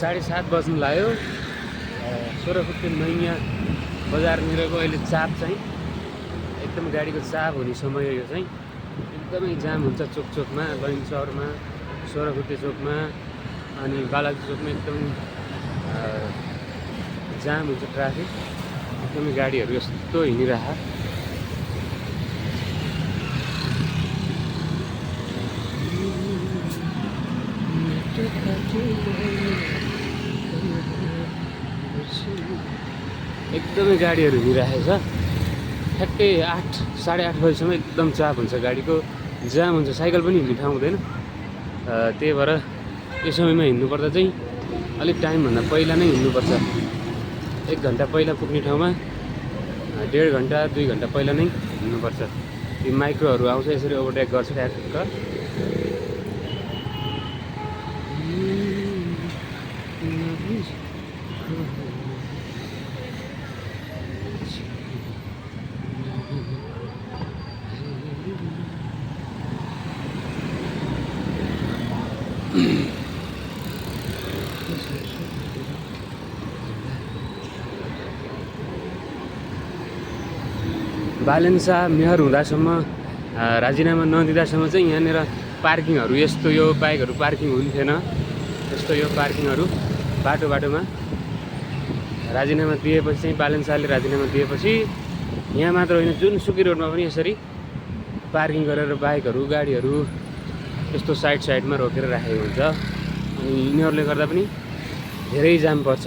7:30 बज्नु लाग्यो। सोह्रखुट्टे नैया बजारनिरको अहिले चाप चाहिँ एकदम गाडीको चाप हुने समय यो चाहिँ एकदमै जाम हुन्छ चोकमा, लैन सहरमा, सोह्रखुट्टे चोकमा अनि बालाजी चोकमा एकदम जाम हुन्छ ट्राफिक। एकदमै गाडीहरू यस्तो हिँडिरह। एकदमै गाडीहरू हिँडिरहेको छ। ठ्याक्कै 8-8:30 बजीसम्म एकदम चाप हुन्छ, गाडीको जाम हुन्छ, साइकल पनि हिँड्ने ठाउँ हुँदैन। त्यही भएर यो समयमा हिँड्नुपर्दा चाहिँ अलिक टाइमभन्दा पहिला नै हिँड्नुपर्छ। 1 घन्टा पहिला पुग्ने ठाउँमा 1.5 घन्टा 2 घन्टा पहिला नै हिँड्नुपर्छ। यो माइक्रोहरू आउँछ यसरी ओभरटेक गर्छ ट्याक्क। बालेन शाह मेयर हुँदासम्म, राजीनामा नदिँदासम्म चाहिँ यहाँनिर पार्किङहरू यस्तो यो बाइकहरू पार्किङ हुन्थेन। यस्तो यो पार्किङहरू बाटोमा राजीनामा दिएपछि चाहिँ बालेन शाहले राजीनामा दिएपछि यहाँ मात्र होइन जुनसुकै रोडमा पनि यसरी पार्किङ गरेर बाइकहरू गाडीहरू यस्तो साइडमा रोकेर राखेको हुन्छ। अनि यिनीहरूले गर्दा पनि धेरै जाम पर्छ।